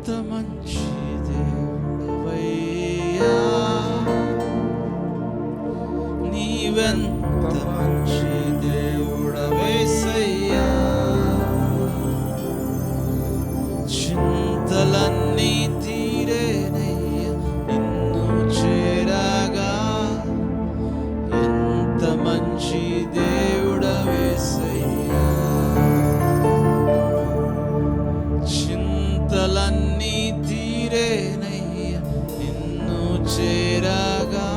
ఎంత మంచి దేవుడవయ్యా, నీవెంత మంచి దేవుడవేసయ్యా, చింతలన్నీ తీరేనయ్యా నిన్ను చేరగా, ఎంత మంచి దేవుడవేసయ్యా, చింతలన్నీ తీరేనయ్యా నిన్ను చేరగా,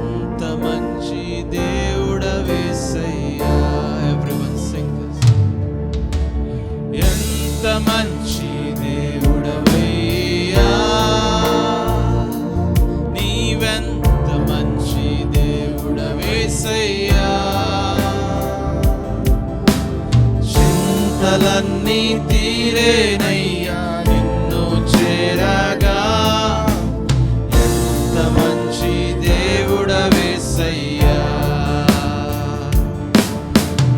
ఎంత మంచి దేవుడవేసయ్యా. Everyone sing this. ఎంత మంచి దేవుడవయ్యా, నీవెంత మంచి దేవుడవేసయ్యా, చింతలన్నీ తీరేనయ్యా నిన్ను చేరగా, ఎంత మంచి దేవుడవేసయ్యా,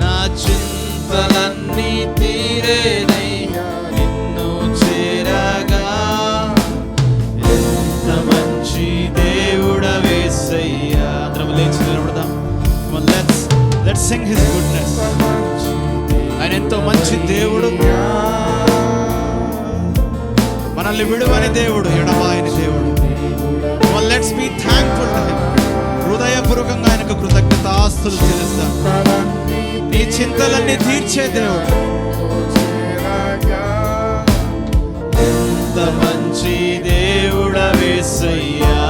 నా చింతలన్నీ తీరేనయ్యా నిన్ను చేరగా, ఎంత మంచి దేవుడవేసయ్యా. అందరం లేచి నిలబడదాం. Let's sing his goodness. ఆయన ఎంతో మంచి దేవుడు, మనల్ని విడువని దేవుడు, ఎడబాయని దేవుడు. Let's be thankful to him. హృదయపూర్వకంగా ఆయనకు కృతజ్ఞతాస్తుతులు చెల్లిస్తాం. నీ చింతలన్నీ తీర్చే దేవుడు, ఎంత మంచి దేవుడవేసయ్యా,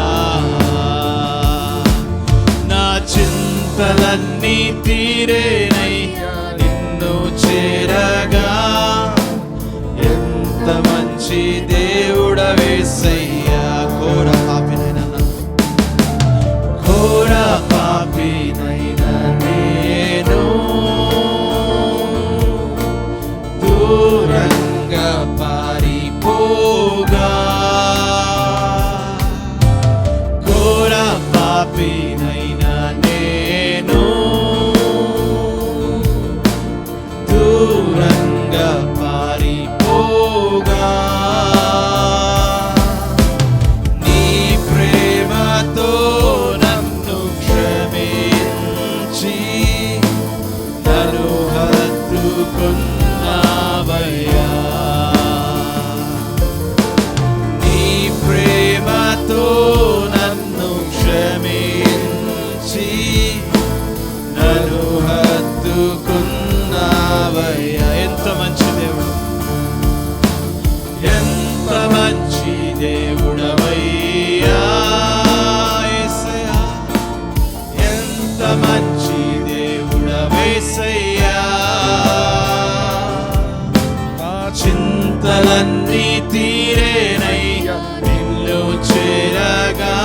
నా చింతలన్నీ తీరేనయ్యా నిన్ను చేరగా, ఎంత మంచి దేవుడవేసయ్యా. ఘోర పాపినైనా ఘోర పాపినైనా నేను దూరంగా పారిపోగా, ఘోర పాపినైనా నేను దూరంగా పారిపోగా, నీ ప్రేమతో నన్ను క్షమించి నన్ను హత్తుకున్నావయ్యా, నీ ప్రేమతో నన్ను క్షమించి నన్ను హత్తుకున్నావయ్యా. ఎంత మంచి దేవుడు, ఎంత మంచి దేవుడవయ్యా యేసయ్యా, ఎంత మంచి దేవుడవేసయ్యా, చింతలన్నీ తీరేనయ్యా నిన్ను చేరగా,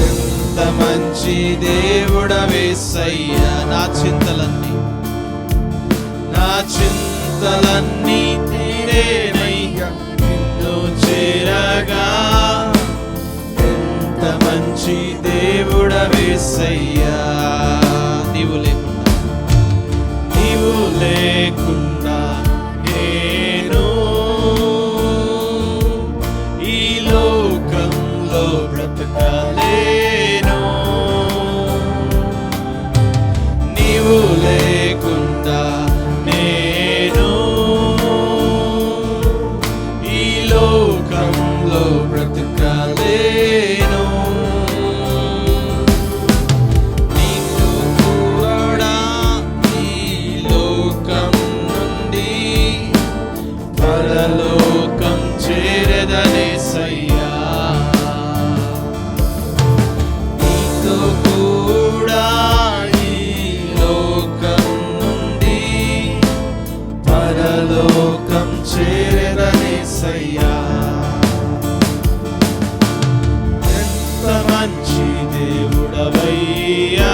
ఎంత మంచి దేవుడవేసయ్యా, నా చింతలన్నీ తీరేనయ్యా నిన్ను చేరగా, ఎంత మంచి దేవుడవేసయ్యా. నీవు లేకుండా నేను ఈ లోకంలో బ్రతకలేను, నీవు లేకుండా నేను ఈ లోకంలో బ్రతకలేను, నీతో కూడా ఈ లోకం నుండి పరలోకం చేరదనేసయ్యా, నీతో కూడా ఈ లోకం నుండి పరలోకం చేరదనేసయ్యా, ఎంత మంచి దేవుడవయ్యా,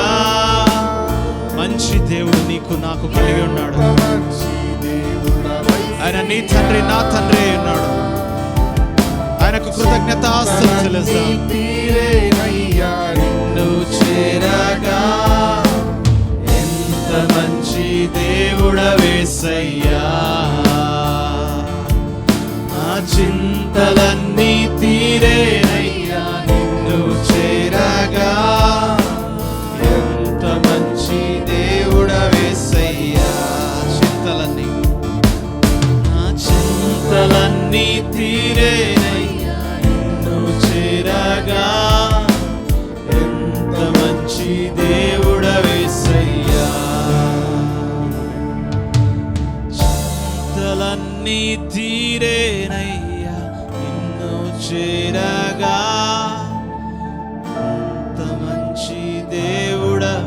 మంచి దేవుడు నీకు నాకు కలిగి ఉన్నాడు. ఆయన నీ తండ్రి నా తండ్రి ఉన్నాడు. ఆయనకు కృతజ్ఞతాస్తుతులు చెల్లిస్తాం. నిన్ను చేరగా ఎంత మంచి దేవుడవేసయ్యా, చింతలన్నీ తీరేనయ్యా నిన్ను చేరగా. ఎంత మంచి దేవుడవేసయ్యా. చింతలన్నీ నా చింతలన్నీ తీరేనయ్యా నిన్ను చేరగా. ఎంత మంచి దేవుడవేసయ్యా. చింతలన్నీ తీరేనయ్యా నిన్ను చేరగా. ఎంత మంచి దేవుడవేసయ్యా.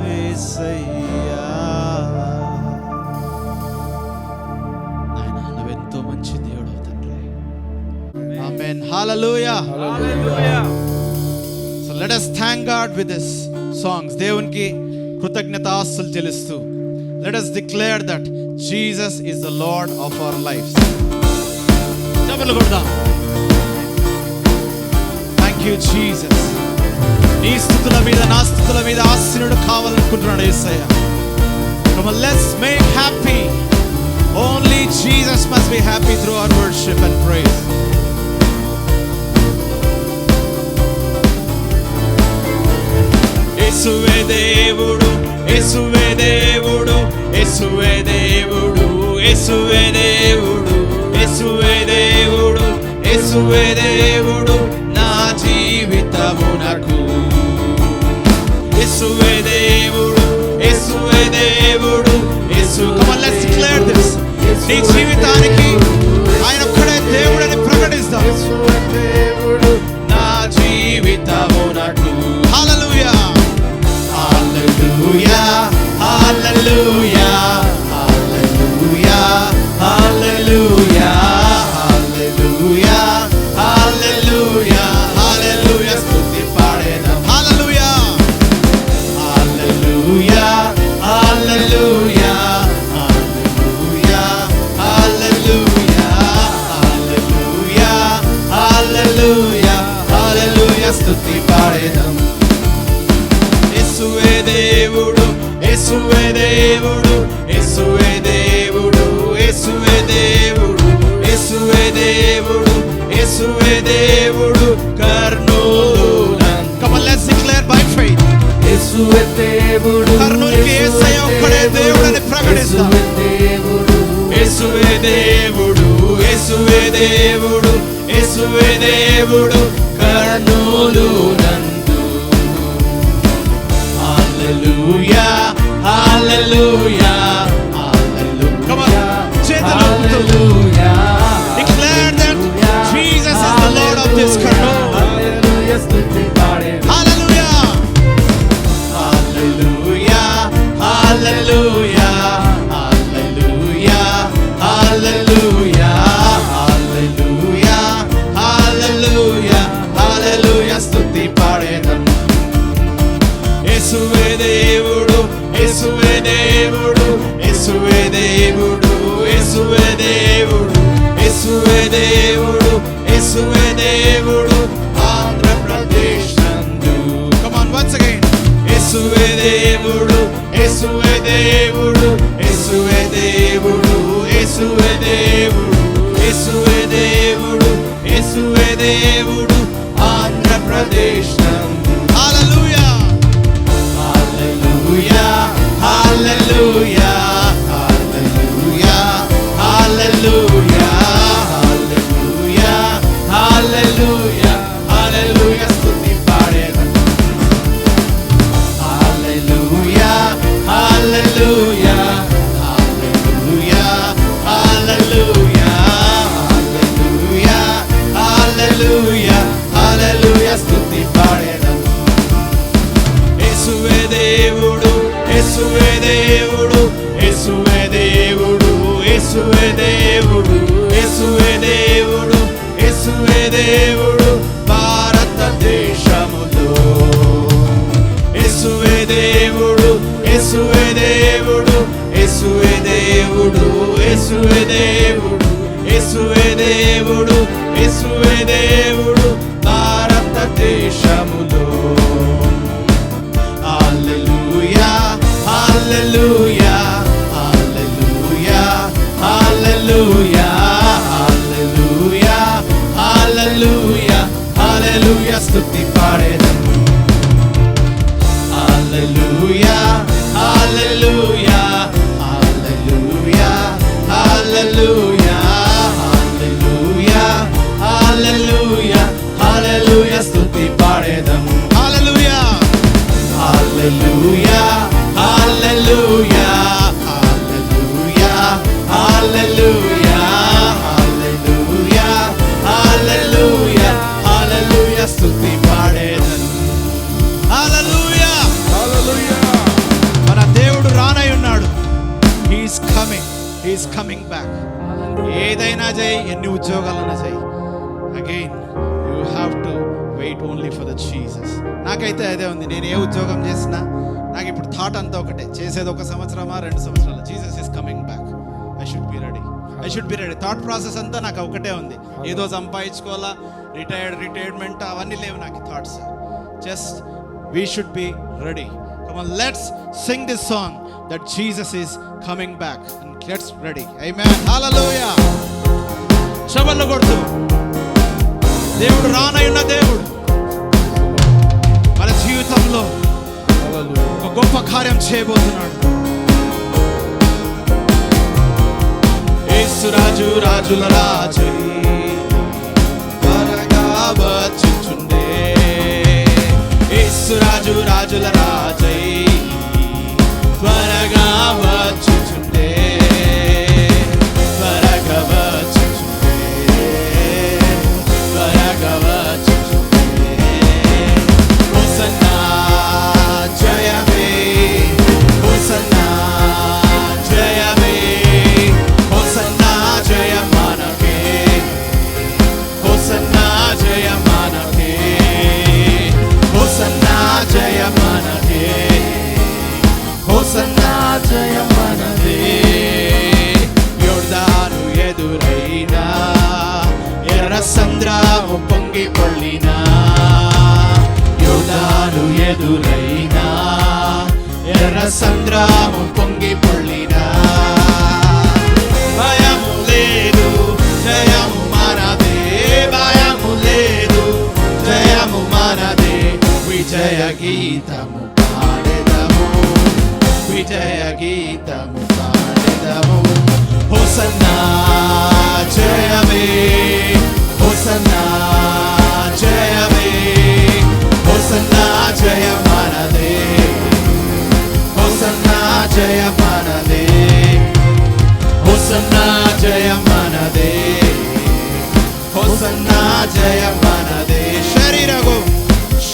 నాయనా నువ్వెంతో మంచి దేవుడు తండ్రి. Amen. Hallelujah. So let us thank God with this songs. దేవునికి కృతజ్ఞతాస్తులు చెల్లిస్తూ let us declare that Jesus is the Lord of our lives. చప్పట్లు కొడదాం. Thank you Jesus. నీ స్తుతుల మీద నా స్తుతుల మీద ఆశీనుడు కావాలనుకుంటున్నాడు యేసయ్య. Come on, let's make happy. Only Jesus must be happy through our worship and praise. యేసువే దేవుడు, యేసువే దేవుడు, యేసువే దేవుడు, యేసువే దేవుడు, యేసువే దేవుడు, యేసువే దేవుడు నా జీవితమునకు. యేసువే దేవుడు, యేసువే దేవుడు, యేసు. Come on, let's declare this. నీ జీవితానికి ఆయన ఒక్కడే దేవుడని ప్రకటిస్తాం. యేసువే దేవుడు నా జీవితమునకు. హల్లెలూయా. Hallelujah, hallelujah, hallelujah, hallelujah, hallelujah, hallelujah, hallelujah. స్తుతి పాడేదాం. Hallelujah, hallelujah, hallelujah, hallelujah, hallelujah, hallelujah, hallelujah, hallelujah. స్తుతి పాడేదాం. యేసువే దేవుడు, యేసువే దేవుడు, యేసువే దేవుడు, యేసువే దేవుడు, యేసువే దేవుడు, యేసువే దేవుడు Kurnool. Come on, let's declare by faith. యేసువే దేవుడు, కర్నూలుకి యేసయ్య ఒక్కడే దేవుడని ప్రకటిస్తాం. యేసువే దేవుడు, యేసువే దేవుడు, యేసువే దేవుడు Kurnool. Hallelujah, hallelujah, hallelujah. Come on, hallelujah. Declare that Jesus is the Lord of this Karnool. Hallelujah, hallelujah, hallelujah, hallelujah, hallelujah, hallelujah, hallelujah, hallelujah, hallelujah. స్తుతి పాడేదాం. యేసువే దేవుడు, యేసువే దేవుడు, యేసువే దేవుడు, యేసువే దేవుడు, యేసువే దేవుడు, యేసువే దేవుడు ఆంధ్రప్రదేశ్ నందు. Come on, once again. యేసువే దేవుడు, యేసువే దేవుడు, యేసువే దేవుడు, యేసువే దేవుడు, యేసువే దేవుడు, యేసువే దేవుడు ఆంధ్రప్రదేశ్ నందు. Hallelujah. Hallelujah, hallelujah, hallelujah, hallelujah, hallelujah, hallelujah. స్తుతి పాడేదాం. Hallelujah, hallelujah, hallelujah, hallelujah, hallelujah, hallelujah, hallelujah. స్తుతి పాడేదాం. యేసువే దేవుడు, యేసువే దేవుడు, యేసువే దేవుడు, యేసువే దేవుడు, యేసువే దేవుడు, యేసువే దేవుడు భారతదేశములో. యేసువే దేవుడు, యేసువే దేవుడు, యేసువే దేవుడు, యేసువే దేవుడు, యేసువే దేవుడు, యేసువే దేవుడు భారతదేశములో. Hallelujah, hallelujah, hallelujah, hallelujah, hallelujah, is coming back. ఏదైనా చేయి, ఎన్ని ఉద్యోగాలన్నా చేయి, again you have to weight only for the Jesus. నాకైతే అదే ఉంది. నేను ఏ ఉద్యోగం చేసినా నాకు ఇప్పుడు థాట్ అంతా ఒకటే, చేసేది 1 సంవత్సరమా 2 సంవత్సరాలు, Jesus is coming back, I should be ready, I should be ready. Thought process అంతా నాకు ఒకటే ఉంది. ఏదో సంపాదించుకోవాలా, రిటైర్మెంట్ అవన్నీ లేవు నాకు thoughts. Just we should be ready. Come on, let's sing this song that Jesus is coming back and let's ready. Amen, hallelujah. చప్పట్లు కొడుతూ, దేవుడు రానయ్యున్న దేవుడు మన జీవితంలో ఒక గొప్ప కార్యం చేయబోతున్నాడు. యేసు రాజు రాజుల రాజు త్వరగా వచ్చుచుండే, యేసు రాజు రాజుల రాజై త్వరగా వచ్చుచుండే, త్వరగా వచ్చుచుండే, త్వరగా వచ్చుచుండే. హోసన్నా జయమే, హోసన్నా జయమే, హోసన్నా జయ మనకే, హోసన్నా జయ మనకే, హోసన్నా జయ మనకే, హోసన్నా జయ మనదే. యోర్దాను ఎదురైనా, ఎర్ర సంద్రము పొంగి పొర్లినా, యోర్దాను ఎదురైనా, ఎర్ర సంద్రము పొంగి పొర్లినా, భయము లేదు, జయము మనదే, భయము లేదు, జయము మనదే. విజయ గీతము పాడెదము, విజయ గీతము పాడెదము. హోసన్నా జయమే, హోసన్నా జయమే, హోసన్నా జయ మనదే, హోసన్నా జయ మనదే, హోసన్నా జయ మనదే, హోసన్నా జయ మనదే.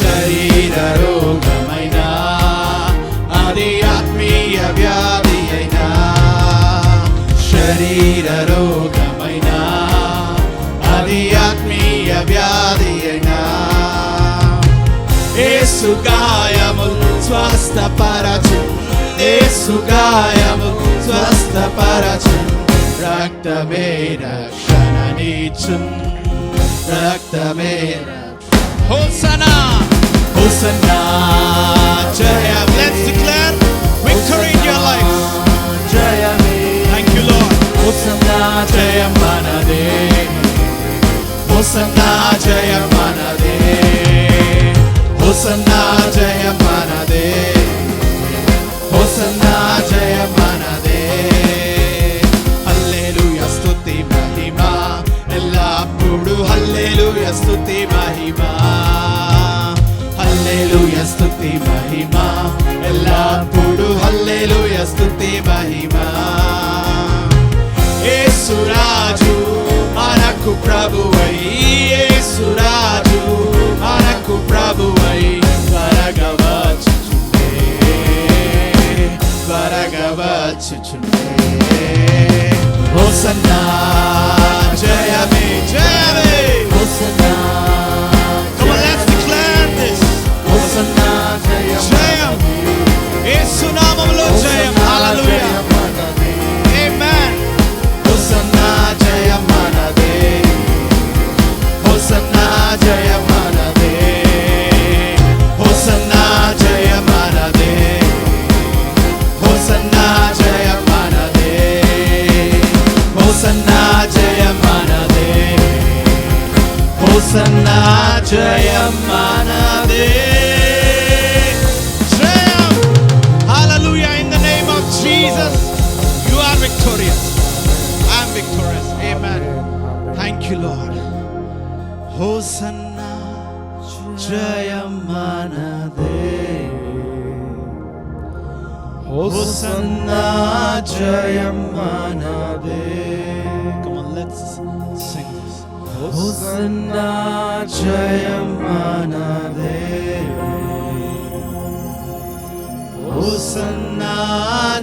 శరీర రోగమైనా, అది ఆత్మీయ వ్యాధి అయినా, శరీర రోగమైనా, అది ఆత్మీయ వ్యాధి అయినా, యేసు గాయములు స్వస్థపరచు, యేసు గాయములు స్వస్థపరచు, రక్తమే రక్షణనిచ్చు, రక్తమే. Hosanna, hosanna Jaya. Let's declare victory in your life. జయమే. Thank you Lord. హోసన్నా జయ మనదే, హోసన్నా జయ మనదే, హోసన్నా జయ మనదే, హోసన్నా జయ మనదే. హల్లెలూయా స్తుతి మహిమ ఎల్లప్పుడు, హల్లెలూయా స్తుతి మహిమ, హల్లెలూయా స్తుతి మహిమ ఎల్లప్పుడు, హల్లెలూయా స్తుతి మహిమ. యేసు రాజు మనకు ప్రభువై, యేసు రాజు మనకు ప్రభువై త్వరగా వచ్చుచుండే, త్వరగా వచ్చుచుండే. హోసన్నా జయమే, జయమే, hosanna. Come on, let's declare this. Hosanna జయం, యేసు నామములో జయం. హల్లెలూయా, ఆమేన్. హోసన్నా జయ మనదే, హోసన్నా జయ మనదే, హోసన్నా జయ మనదే, హోసన్నా జయ మనదే, హోసన్నా జయ మనదే, హోసన్నా జయ మనదే. జయం, హల్లెలూయా. In the name of Jesus, you are victorious. I am victorious. Amen. Thank you Lord. Hosanna జయ మనదే, హోసన్నా జయ మనదే. Come on, let's sing this. Hosanna జయ మనదే, హోసన్నా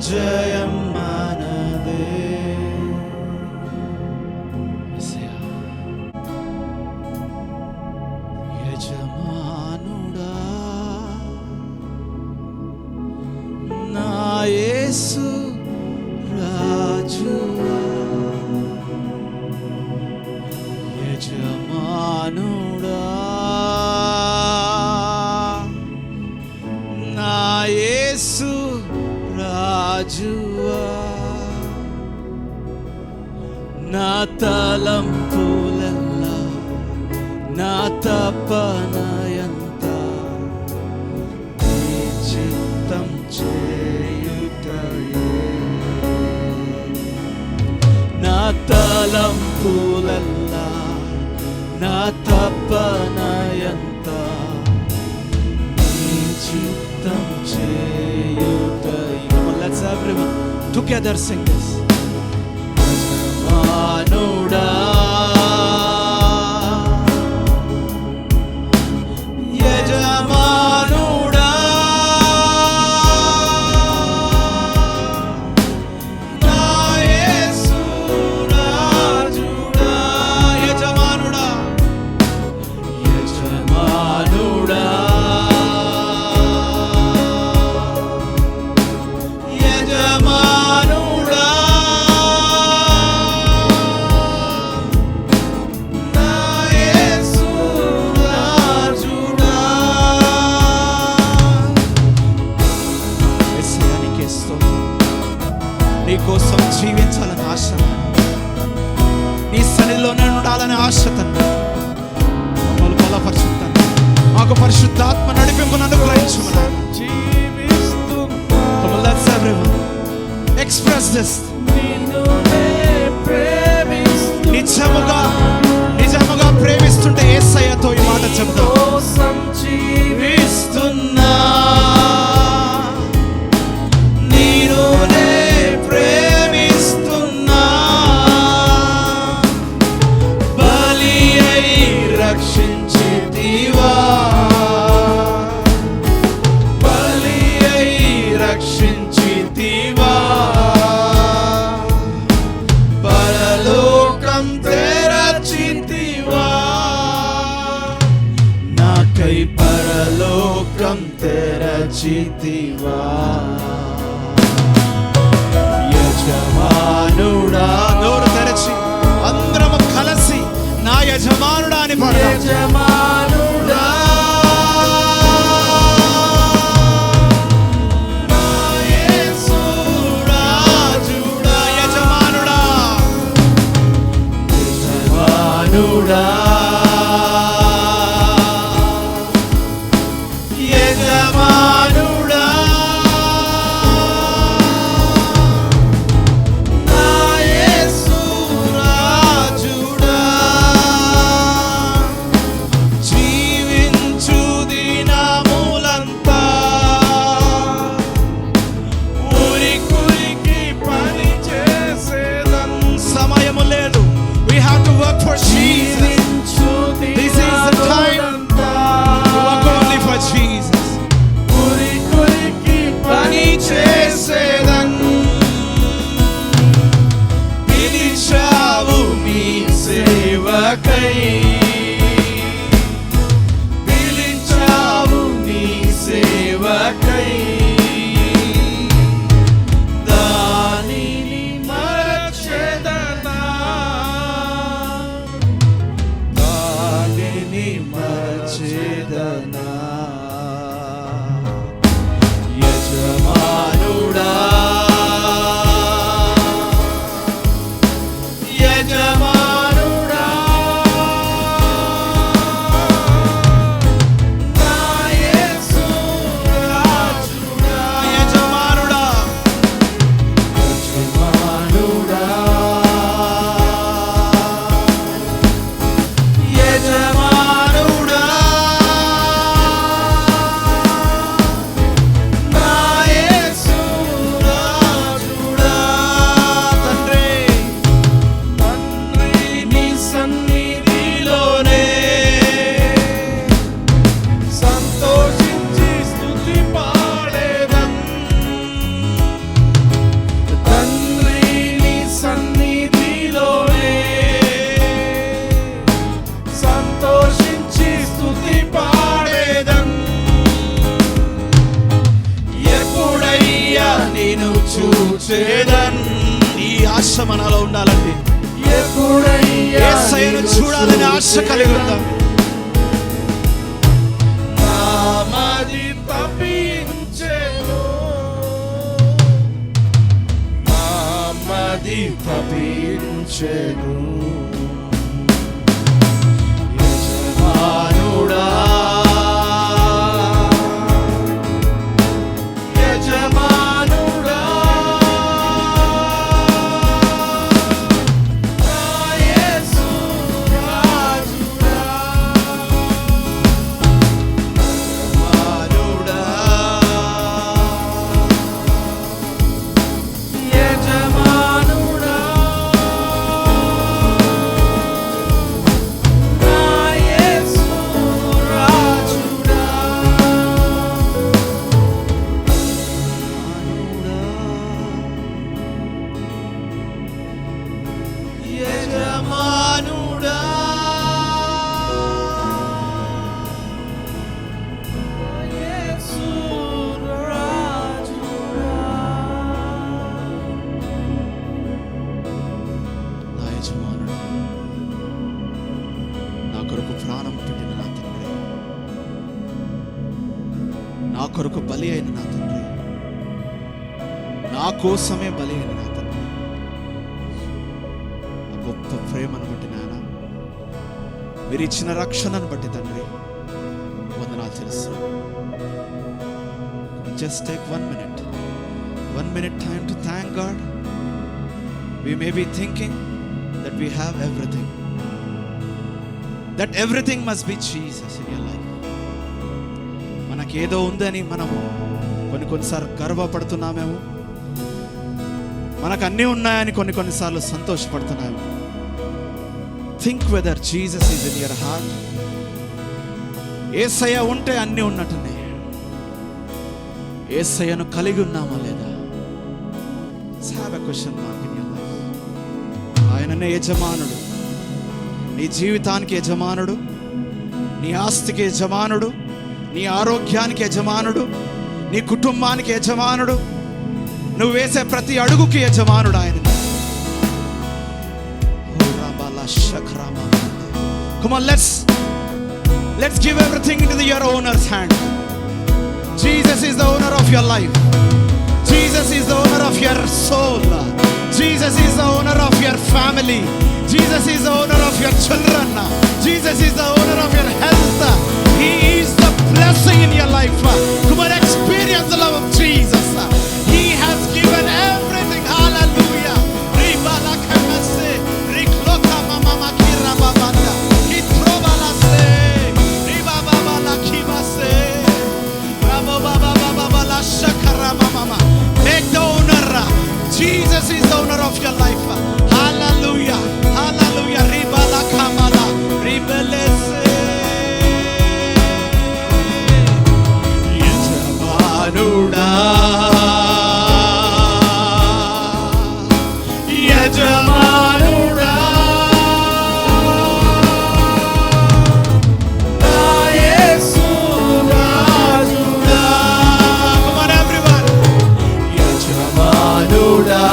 జయ మనదే. రాజువా, నా తలంపులెల్లా నా తపనయంత నీ చిత్తం చేయుటయే. నా తలంపులెల్లా నా తపనయంత నీ చిత్తం చేయుటయే. Come on, let's everyone together sing this. యజమానుడా, యజమానుడా, నా యేసు రాజుడా. యజమానుడా, యజమానుడా, యజమానుడా, నా యేసు రాజుడా. యేసయ్యా, నీకే స్తోత్రం. నీకోసం జీవించాలని ఆశ, నీ సన్నిధిలోనే ఉండాలని ఆశ తండ్రి. మమ్మల్ని బలపరుచుతాను, మాకు పరిశుద్ధాత్మ నడిపింపును అనుగ్రహించమని. Come on, let's everyone express this. నిజముగా నిజముగా ప్రేమిస్తుంటే యేసయ్యతో ఈ మాట చెప్తాం. జీవిస్తున్నా నీలోనే ప్రేమిస్తున్నా, బలి అయి రక్షించితివా, బలి అయి రక్షించితివా, పరలోకం తెరచితివా, నాకై పరలోకం తెరచితివా. యజమానుడా, నోరు తెరచి అందరము కలిసి నా యజమానుడా అని పాడదాం. యజమానుడా, నా యేసు రాజుడా. యజమానుడా, యజమానుడా, యజమానుడా, నా యేసు రాజుడా. జీవించు దినములంతా ఊరికురికి పని చేసేదన్. సమయము లేదు, we have to work for Jesus. This is the time to work only for Jesus. ఊరికురికి పని చేసేదన్. పిలిచావు నీ సేవకై, పిలిచావు నీ సేవకై, దానిని మరచెదనా, దానిని మరచెదనా. యజమానుడా, యజమానుడా, నా యేసు రాజుడా. యజమానుడా, యజమానుడా, యజమానుడా, నా యేసు రాజుడా. తండ్రి, తండ్రి నీ సన్నిధిలోనే సంతోషించి స్తుతి పాడేదన్. తండ్రి నీ సన్నిధిలోనే సంతోషించి స్తుతి పాడేదన్. ఎప్పుడయ్యా నిన్ను చూచేదన్. ఈ ఆశ మనలో ఉండాలండి. ఎప్పుడయ్యా యేసయ్యను చూడాలని ఆశ కలిగి ఉందాం. నామది తప్పించెను, నామది తపించెను. నా కొరకు బలి అయిన నా తండ్రి, నా కోసమే బలి అయిన నా తండ్రి, ఆ గొప్ప ప్రేమను బట్టి నాయన, మీరు ఇచ్చిన రక్షణను బట్టి తండ్రి వందనాలు తెలుస్తున్నాను. Just take 1 minute time to thank God. We may be thinking that we have everything, that everything must be Jesus in your life. మనకేదో ఉందని మనము కొన్నిసార్లు గర్వపడుతున్నామేమో, మనకు అన్నీ ఉన్నాయని కొన్నిసార్లు సంతోషపడుతున్నాము. Think whether Jesus is in your heart. Yesayya ఉంటే అన్నీ ఉన్నట్టునే. యేసయ్యను కలిగి ఉన్నామా లేదా? Have a question mark in your life. ఆయననే యజమానుడు, నీ జీవితానికి యజమానుడు, నీ ఆస్తికి యజమానుడు, నీ ఆరోగ్యానికి యజమానుడు, నీ కుటుంబానికి యజమానుడు, నువ్వు వేసే ప్రతి అడుగుకి యజమానుడు ఆయన. Come on, let's give everything into your owner's hand. Jesus is the owner of your life. Jesus is the owner of your soul. Jesus is the owner of your family. Jesus is the owner of your children. Jesus is the owner of your health. He is the blessing in your life. Come on, experience the love of Jesus. He has given everything. Hallelujah. Ribala kamase, rikloka mama kira babanda, kitrobala se, ribaba la kimase, rabo baba baba la shakara mama. Take the owner. Jesus is the owner of your life. Hallelujah. Hallelujah. Ribala kamala, ribelese. యజమానుడా, యజమానుడా, నా యేసు రాజుడా. Come on everyone. యజమానుడా,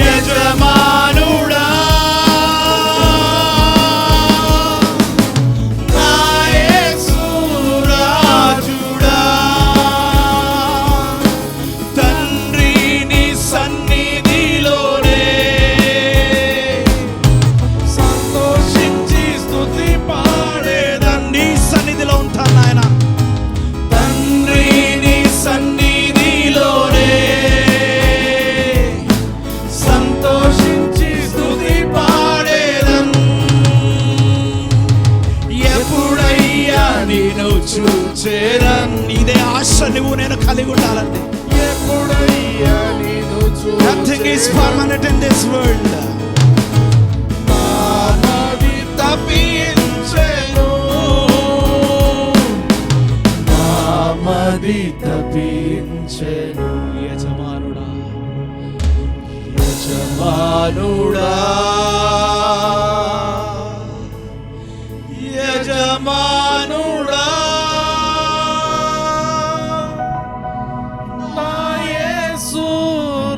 యజమానుడా, నా యేసు రాజుడా. తండ్రి నీ సన్నిధిలోనే సంతోషించి స్తుతి పాడేదన్. నీ సన్నిధిలో ఉంటాను నాయన. తండ్రి నీ సన్నిధిలోనే సంతోషించి స్తుతి పాడేదన్. ఎప్పుడయ్యా నేను చూచేదన్. ఇదే ఆశ నువ్వు నేను కలిగి ఉండాలండి. ఎప్పుడయ్యా నేను చూచేదన్. Nothing is permanent in this world. నామది తపించెను, నామది తపించెను. యజమానుడా, యజమానుడా, యజమానుడా, నా యేసు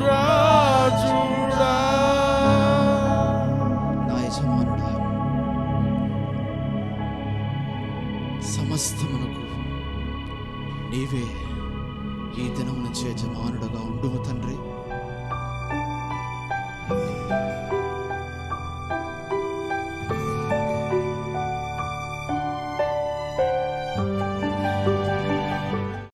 రాజుడా. నా యజమానుడా, సమస్తమునకు నీవే ఈ దినం నుంచి యజమానుడుగా ఉండుము తండ్రి.